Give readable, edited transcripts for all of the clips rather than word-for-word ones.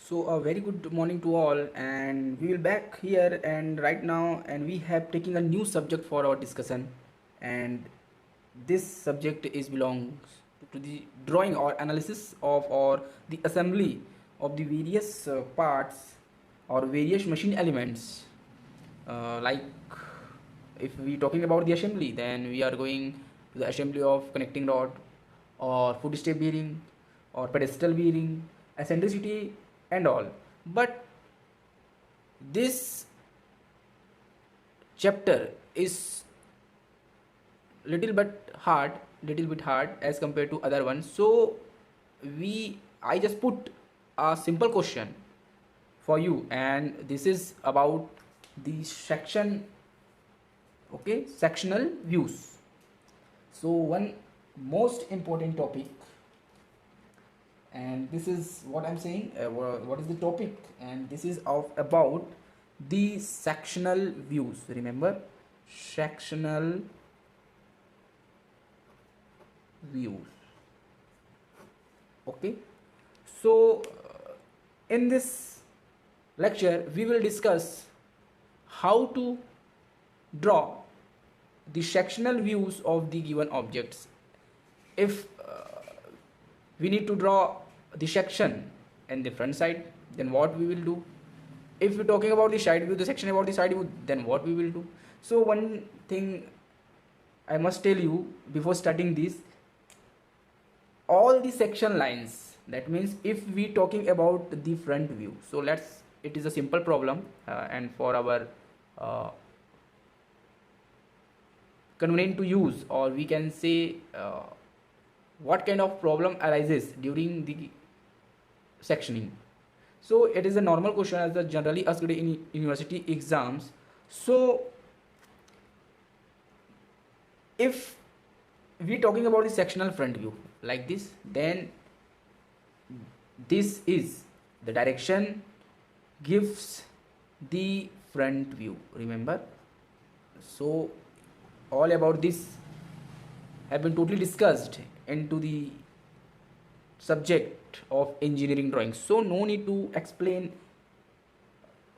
So a very good morning to all, and we will back here and right now, and we have taking a new subject for our discussion, and this subject is belongs to the drawing or analysis of or the assembly of the various parts or various machine elements. Like if we talking about the assembly, then we are going to the assembly of connecting rod or footstep bearing or pedestal bearing, eccentricity and all. But this chapter is little bit hard as compared to other ones. So we I just put a simple question for you, and this is about the section. Okay, sectional views. So one most important topic, and this is what I'm saying, what is the topic, and this is of about the sectional views. Remember, sectional views. Okay, so in this lecture we will discuss how to draw the sectional views of the given objects. If we need to draw the section in the front side, then what we will do? If we're talking about the side view, the section about the side view, then what we will do? So one thing I must tell you before starting this, all the section lines, that means if we talking about the front view, so let's, it is a simple problem, and for our convenient to use, or we can say what kind of problem arises during the sectioning. So it is a normal question as the generally asked in university exams. So if we talking about the sectional front view like this, then this is the direction gives the front view, remember. So all about this have been totally discussed into the subject of engineering drawing, so no need to explain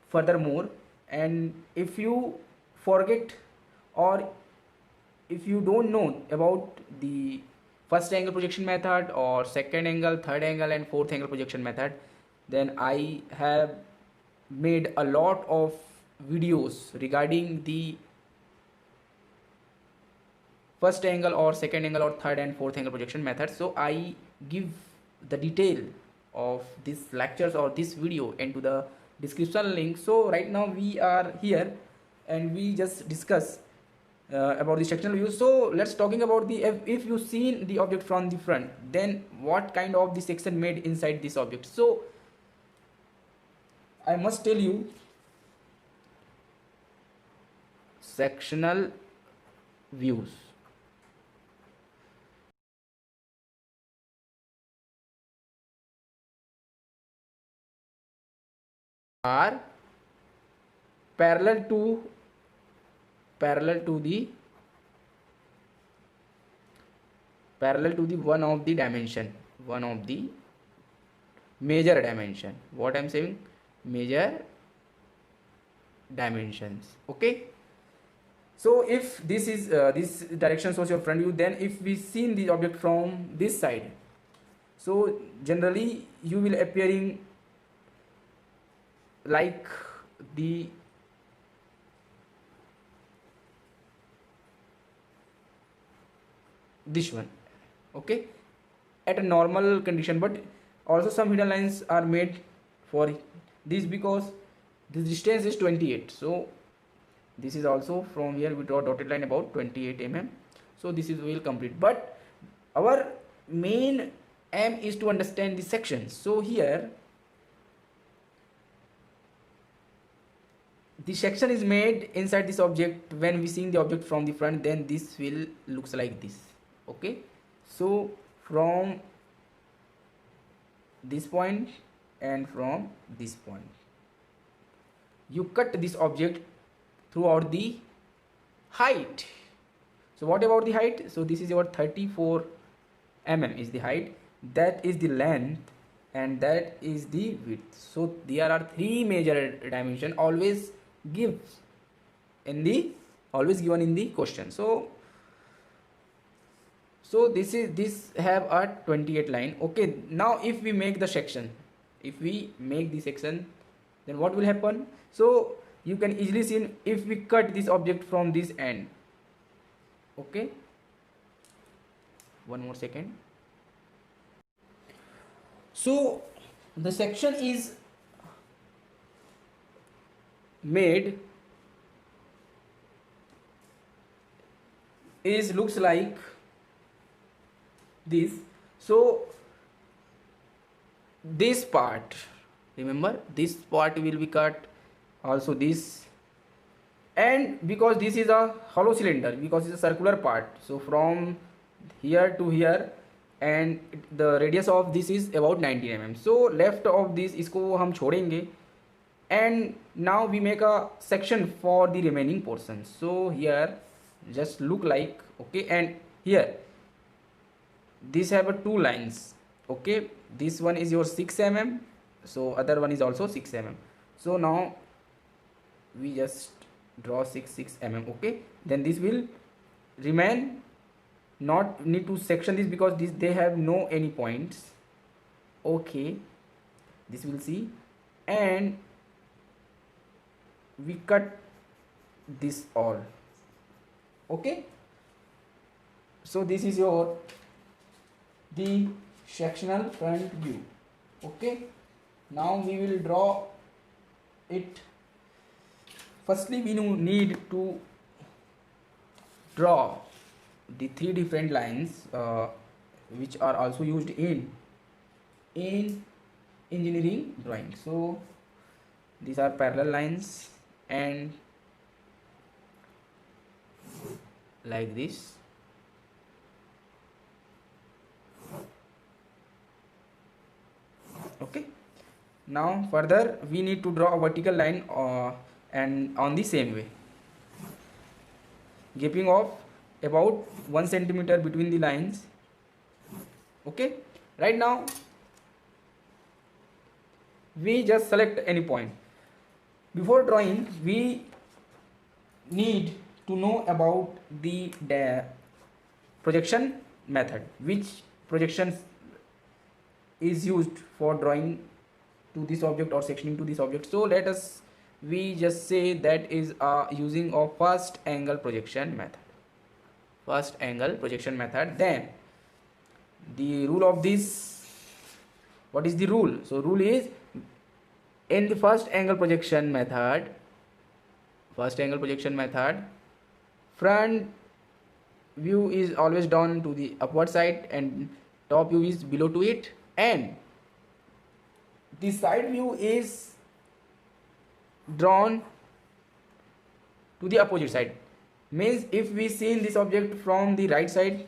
furthermore. And if you forget, or if you don't know about the first angle projection method or second angle, third angle and fourth angle projection method, then I have made a lot of videos regarding the first angle or second angle or third and fourth angle projection method. So I give the detail of these lectures or this video into the description link. So right now we are here and we just discuss about the sectional view. So let's talking about the, if you seen the object from the front, then what kind of the section made inside this object. So I must tell you, sectional views are parallel to parallel to the one of the dimension, one of the major dimension. What I'm saying, major dimensions. Okay, so if this is this direction shows your front view, then if we seen the object from this side, so generally you will appearing like the this one. Okay, at a normal condition, but also some hidden lines are made for this, because this distance is 28. So this is also from here we draw dotted line about 28 mm. So this is will complete, but our main aim is to understand the sections. So here the section is made inside this object. When we seeing the object from the front, then this will looks like this. Okay, so from this point and from this point you cut this object throughout the height. So what about the height? So this is your 34 mm is the height, that is the length and that is the width. So there are three major dimension gives in the always given in the question. So this have a 28 line. Okay, now if we make the section, then what will happen? So you can easily see if we cut this object from this end. Okay, one more second. So the section is made looks like this. So this part, remember, this part will be cut, also this, and because this is a hollow cylinder, because it's a circular part, so from here to here, and the radius of this is about 19 mm. So left of this इसको हम छोड़ेंगे, and now we make a section for the remaining portion. So here just look like, okay, and here these have two lines. Okay, this one is your 6 mm, so other one is also 6 mm. So now we just draw 6 mm. Okay, then this will remain, not need to section this because this they have no any points. Okay, this will see, and we cut this all. Okay, so this is your the sectional front view. Okay, now we will draw it. Firstly, we need to draw the three different lines which are also used in engineering drawing. So these are parallel lines, and like this. Okay, now further we need to draw a vertical line and on the same way, gaping of about 1 centimeter between the lines. Okay, right now we just select any point. Before drawing, we need to know about the projection method, which projections is used for drawing to this object or sectioning to this object. So let us, we just say that is using of first angle projection method. Then the rule of this, what is the rule? So rule is, in the first angle projection method, front view is always drawn to the upward side and top view is below to it, and the side view is drawn to the opposite side. Means if we see this object from the right side,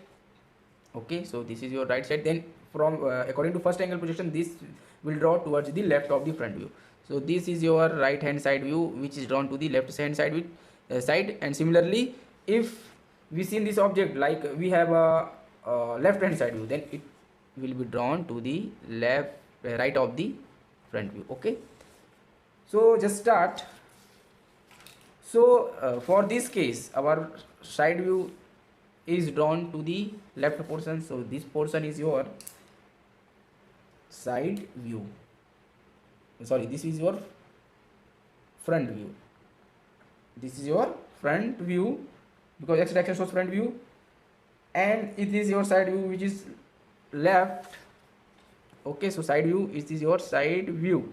okay, so this is your right side, then from according to first angle projection, this will draw towards the left of the front view. So this is your right hand side view, which is drawn to the left hand side with side. And similarly, if we see this object like we have a left hand side view, then it will be drawn to the right of the front view. Okay, so just start. So for this case, our side view is drawn to the left portion, so this portion is your side view. Sorry, this is your front view. Because x direction shows front view, and it is your side view which is left. Okay, so side view, it is your side view,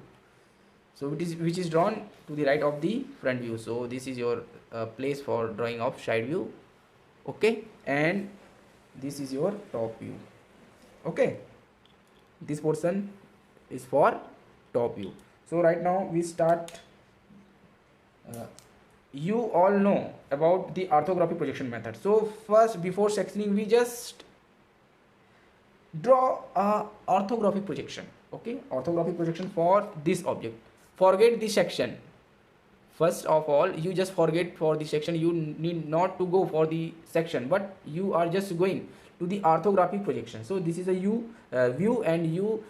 so which is drawn to the right of the front view. So this is your place for drawing of side view. Okay, and this is your top view. Okay, this portion is for top view. So right now we start. You all know about the orthographic projection method. So first, before sectioning, we just draw a orthographic projection. Okay, orthographic projection for this object. Forget the section. First of all, you just forget for the section. You need not to go for the section, but you are just going to the orthographic projection. So this is a view, and you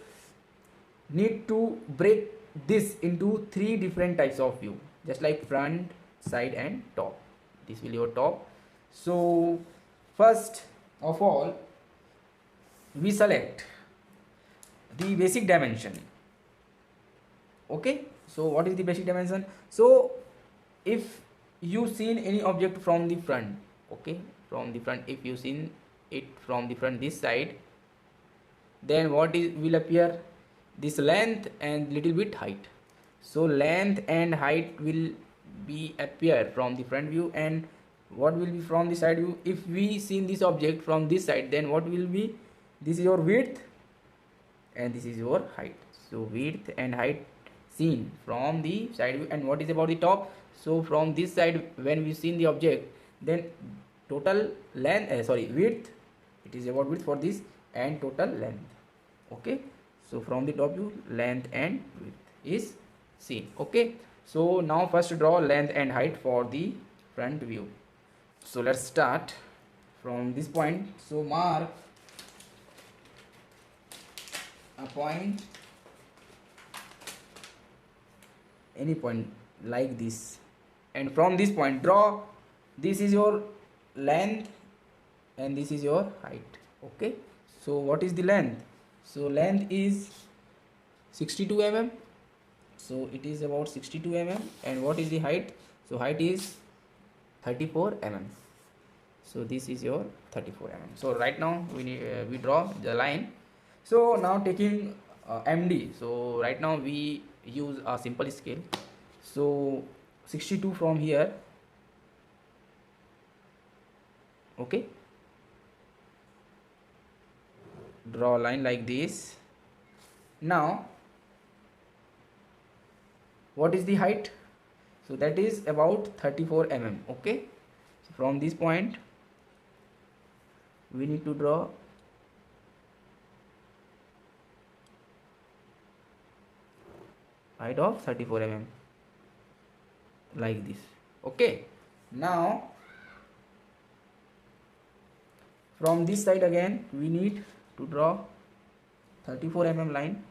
need to break this into three different types of view, just like front, side and top. This will your top. So first of all, we select the basic dimension. Okay, so what is the basic dimension? So if you seen any object from the front, okay, from the front, if you seen it from the front this side, then what is will appear? This length and little bit height. So length and height will be appear from the front view, and what will be from the side view? If we seen this object from this side, then what will be? This is your width and this is your height. So width and height seen from the side view. And what is about the top? So from this side, when we seen the object, then total length, width, it is about width for this, and total length. Okay, so from the top view, length and width is seen. Okay, so now first draw length and height for the front view. So let's start from this point. So mark a point, any point like this, and from this point draw. This is your length and this is your height. Okay, so what is the length? So length is 62 mm, so it is about 62 mm. And what is the height? So height is 34 mm, so this is your 34 mm. So right now we draw the line. So now taking MD, so right now we use a simple scale. So 62 from here. Okay, draw a line like this. Now what is the height? So that is about 34 mm. Okay, so from this point we need to draw height of 34 mm like this. Okay, now from this side again we need to draw 34 mm line.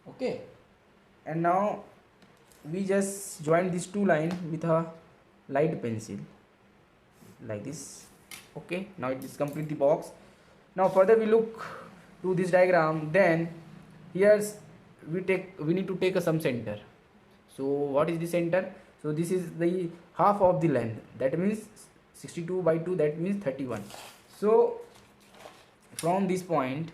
Okay, and now we just join these two lines with a light pencil like this. Okay, now it is complete the box. Now further we look to this diagram, then here's we need to take some center. So what is the center? So this is the half of the length, that means 62 by 2, that means 31. So from this point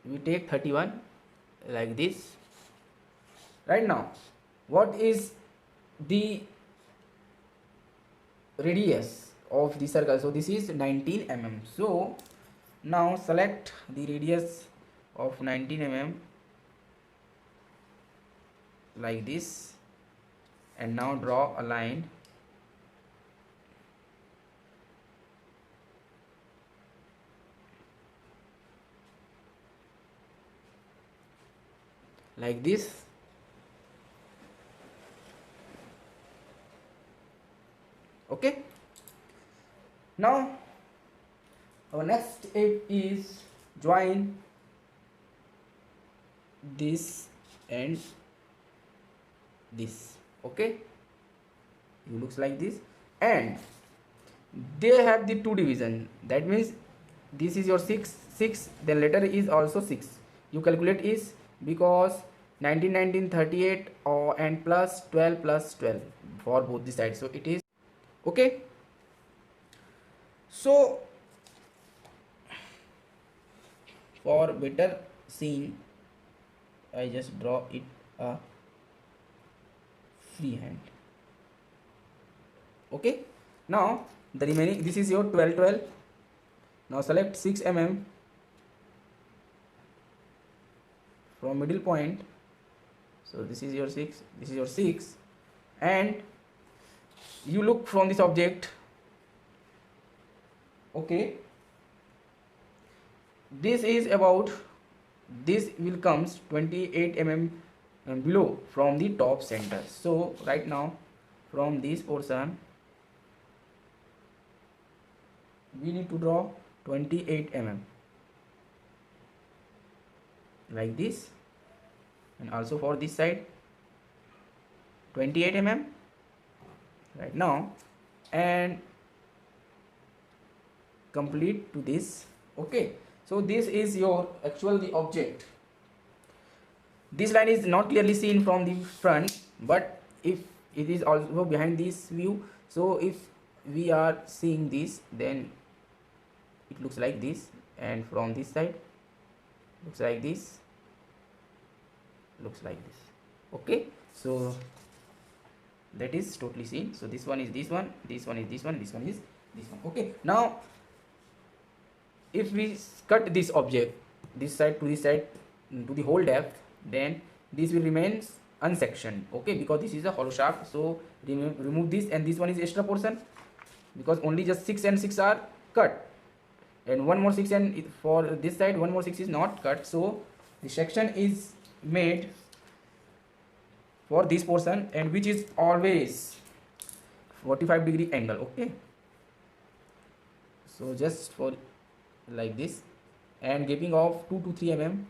we take 31 like this. Right now what is the radius of the circle? So this is 19 mm. So now select the radius of 19 mm like this, and now draw a line like this. Okay, now our next step is join this and this. Okay, it looks like this, and they have the two division, that means this is your 6, then later is also 6. You calculate is because 19 19 38 or and plus 12 for both the sides, so it is okay. So for better seeing, I just draw it a freehand. Okay, now the remaining, this is your 12 12. Now select 6 mm from middle point. So this is your 6, this is your 6, and you look from this object. Okay, this is about, this will comes 28 mm below from the top center. So right now from this portion we need to draw 28 mm like this, and also for this side 28 mm right now, and complete to this. Okay, so this is your actual the object. This line is not clearly seen from the front, but if it is also behind this view, so if we are seeing this, then it looks like this, and from this side looks like this, looks like this. Okay, so that is totally seen. So this one is this one, this one is this one, this one is this one. Okay, now if we cut this object this side to this side to the whole depth, then this will remain unsectioned. Okay, because this is a hollow shaft, so remove this, and this one is extra portion because only just 6 and 6 are cut, and one more 6 and for this side one more 6 is not cut, so the section is made for this portion, and which is always 45-degree angle. Okay, so just for like this, and gaping of 2 to 3 mm.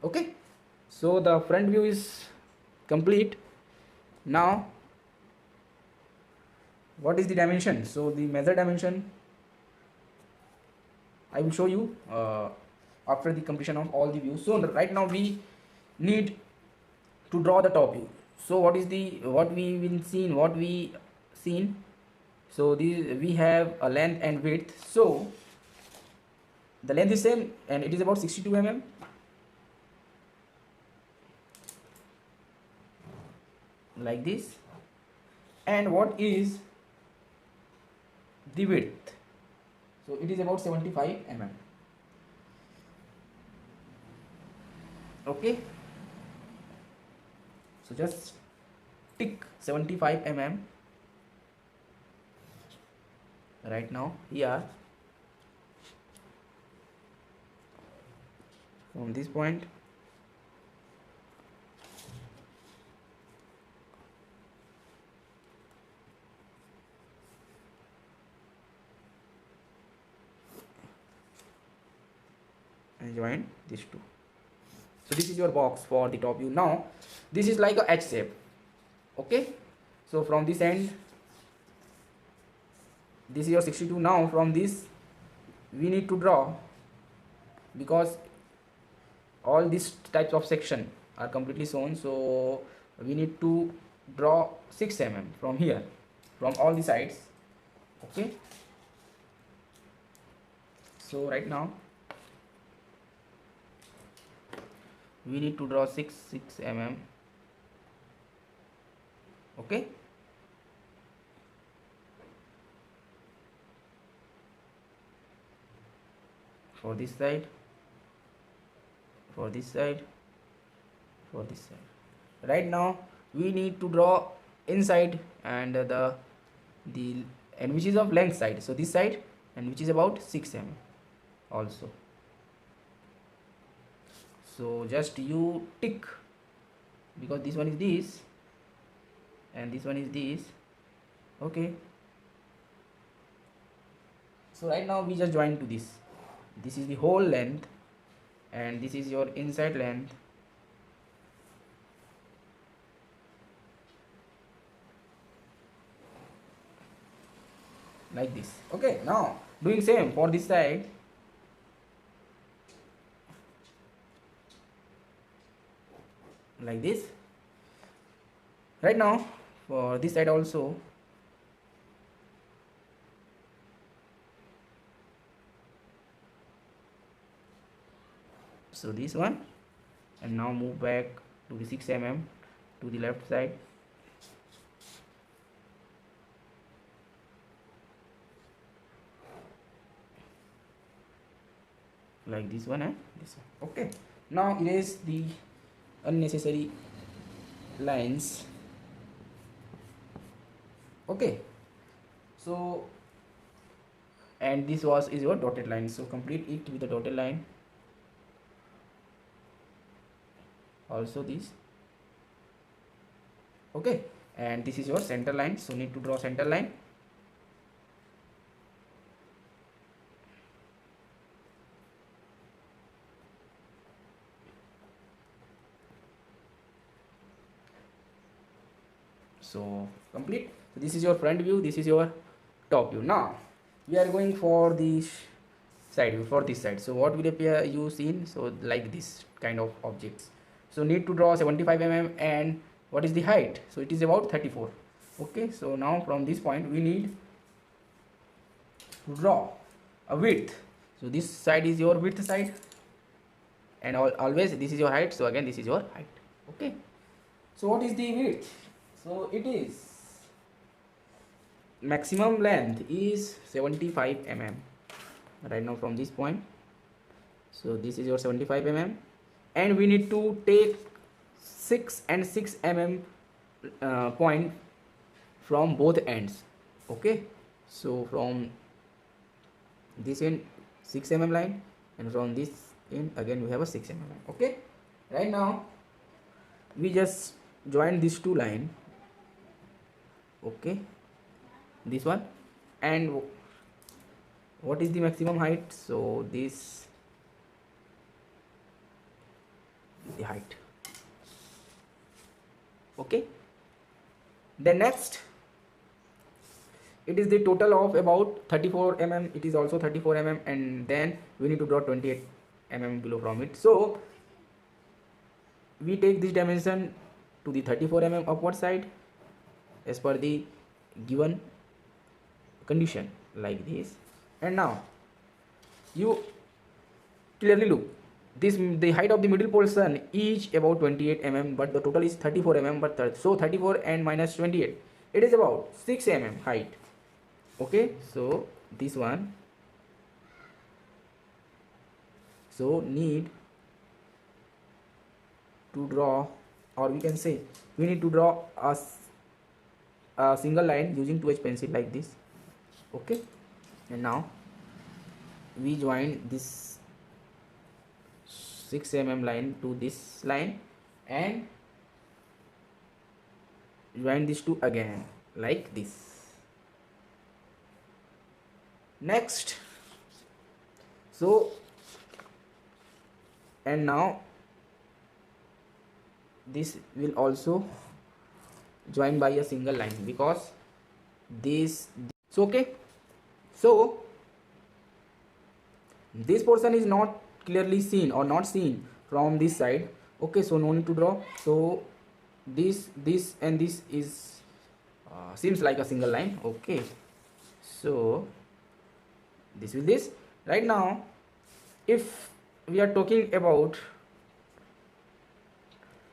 Okay, so the front view is complete. Now what is the dimension? So the measure dimension I will show you after the completion of all the views. So right now we need to draw the top view. So what we seen, so we have a length and width. So the length is same, and it is about 62 mm. Like this. And what is the width? So it is about 75 mm. Okay, so just tick 75 mm right now here from this point. And join these two. So this is your box for the top view. Now this is like a H shape. Okay, so from this end, this is your 62. Now from this we need to draw, because all these types of section are completely shown, so we need to draw 6 mm from here, from all the sides. Okay, so right now we need to draw 6 mm. Okay, for this side, for this side, for this side. Right now we need to draw inside and the and which is of length side, so this side, and which is about 6 mm also. So just you tick, because this one is this and this one is this. Okay, so right now we just join to this. This is the whole length, and this is your inside length. Like this. Okay, now doing same for this side. Like this. Right now for this side also. So this one, and now move back to the 6 mm to the left side. Like this one and this one. Okay, now erase the unnecessary lines. Okay, so and this was is your dotted line, so complete it with the dotted line. Also this, okay, and this is your center line, so need to draw center line. So complete. So this is your front view, this is your top view. Now we are going for the side view, for this side. So what will appear you seen? So like this kind of objects. So need to draw 75 mm, and what is the height? So it is about 34. Okay, so now from this point we need to draw a width. So this side is your width side, and always this is your height, so again this is your height. Okay, so what is the width? So it is maximum length is 75 mm right now from this point. So this is your 75 mm, and we need to take 6 and 6 mm point from both ends. Okay, so from this end 6 mm line, and from this end again we have a 6 mm line. Okay, right now we just join these two line. Okay, this one, and what is the maximum height? So this is the height. Okay, then next it is the total of about 34 mm. It is also 34 mm, and then we need to draw 28 mm below from it. So we take this dimension to the 34 mm upward side as per the given condition, like this. And now you clearly look, this the height of the middle portion is about 28 mm, but the total is 34 mm. But so 34 and minus 28, it is about 6 mm height. Okay, so this one, so need to draw, or we can say we need to draw a single line using 2H pencil like this. Okay, and now we join this 6 mm line to this line, and join these two again like this. Next, so and now this will also join by a single line, because this, so okay, so this portion is not clearly seen or not seen from this side. Okay, so no need to draw. So this and this is seems like a single line. Okay, so this will this. Right now if we are talking about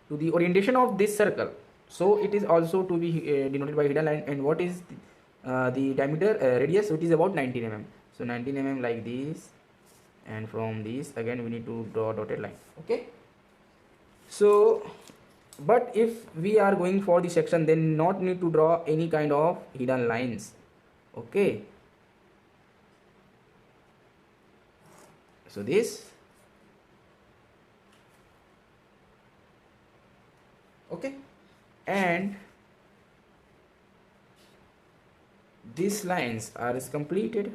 to the orientation of this circle, so it is also to be denoted by hidden line. And what is the diameter radius? So it is about 19 mm. So 19 mm like this, and from this again we need to draw dotted line. Okay, so but if we are going for the section, then not need to draw any kind of hidden lines. Okay, so this, okay, and these lines are completed.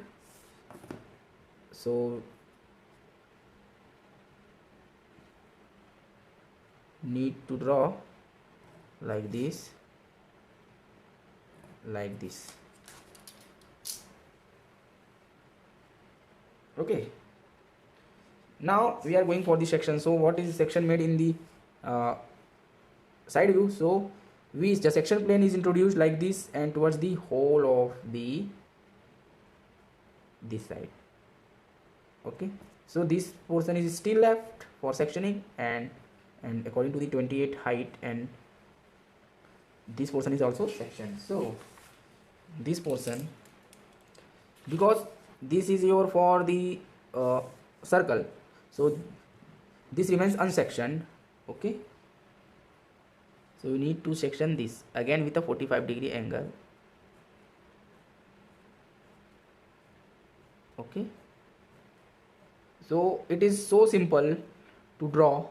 So need to draw like this, like this. Okay, now we are going for the section. So what is the section made in the side view? So the section plane is introduced like this, and towards the whole of the this side. Okay, so this portion is still left for sectioning, and according to the 28 height, and this portion is also sectioned. So this portion, because this is your for the circle, so this remains unsectioned. Okay, so you need to section this again with a 45-degree angle. Okay, so it is so simple to draw,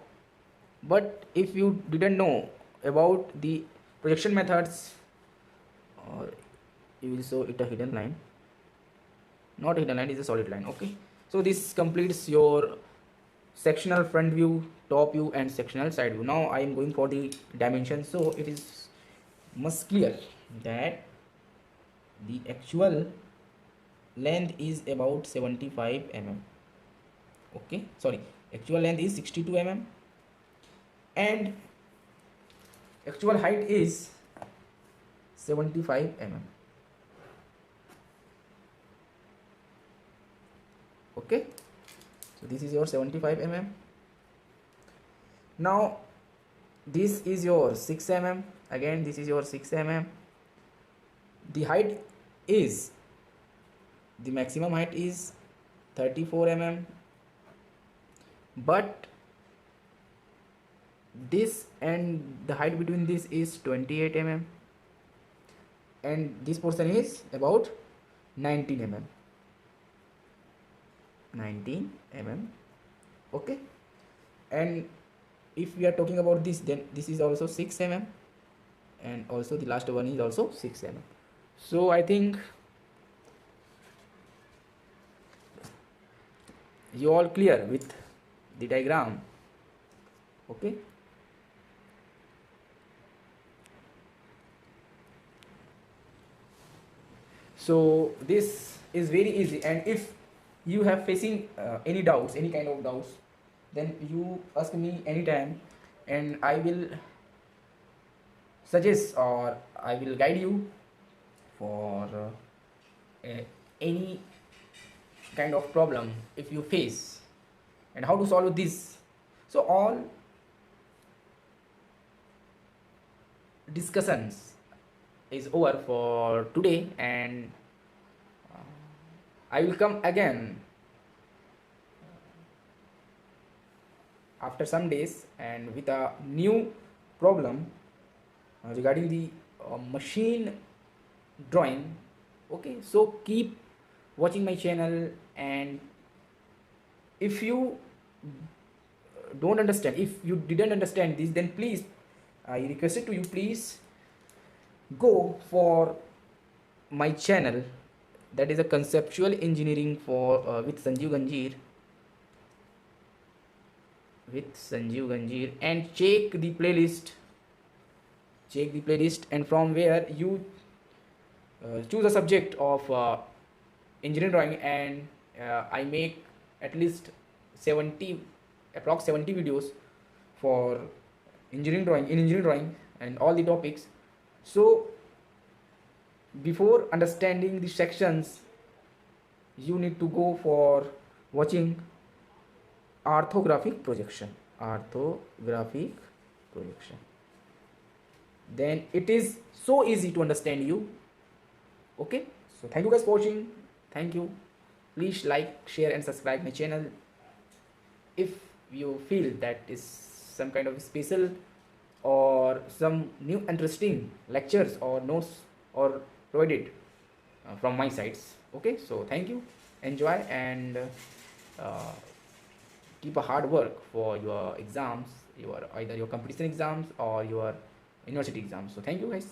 but if you didn't know about the projection methods, or you will show it a hidden line, not a hidden line, is a solid line. Okay, so this completes your sectional front view, top view and sectional side view. Now I am going for the dimension, so it is must clear that the actual length is about 75 mm. Okay, sorry, actual length is 62 mm and actual height is 75 mm. Okay, so this is your 75 mm. Now this is your 6 mm, again this is your 6 mm. The height is, the maximum height is 34 mm, but this and the height between this is 28 mm, and this portion is about 19 mm. 19 mm. Okay, and if we are talking about this, then this is also 6 mm, and also the last one is also 6 mm. So I think you all clear with the diagram. Okay, so this is very easy, and if you have facing any doubts, any kind of doubts, then you ask me anytime and I will suggest or I will guide you for any kind of problem if you face and how to solve this. So all discussions is over for today, and I will come again after some days and with a new problem regarding the machine drawing. Okay, so keep watching my channel, and if you don't understand, if you didn't understand this, then please I request to you, please go for my channel, that is a conceptual engineering for with Sanjeev Ganjir, and check the playlist, and from where you choose a subject of engineering drawing, and I make at least 70, approx 70 videos for engineering drawing and all the topics. So before understanding the sections, you need to go for watching orthographic projection, then it is so easy to understand you. Okay, so thank you guys for watching. Thank you. Please like, share and subscribe my channel. If you feel that is some kind of special or some new interesting lectures or notes or provided from my sides. Okay, so thank you, enjoy, and keep a hard work for your exams, your either your competition exams or your university exams. So thank you guys.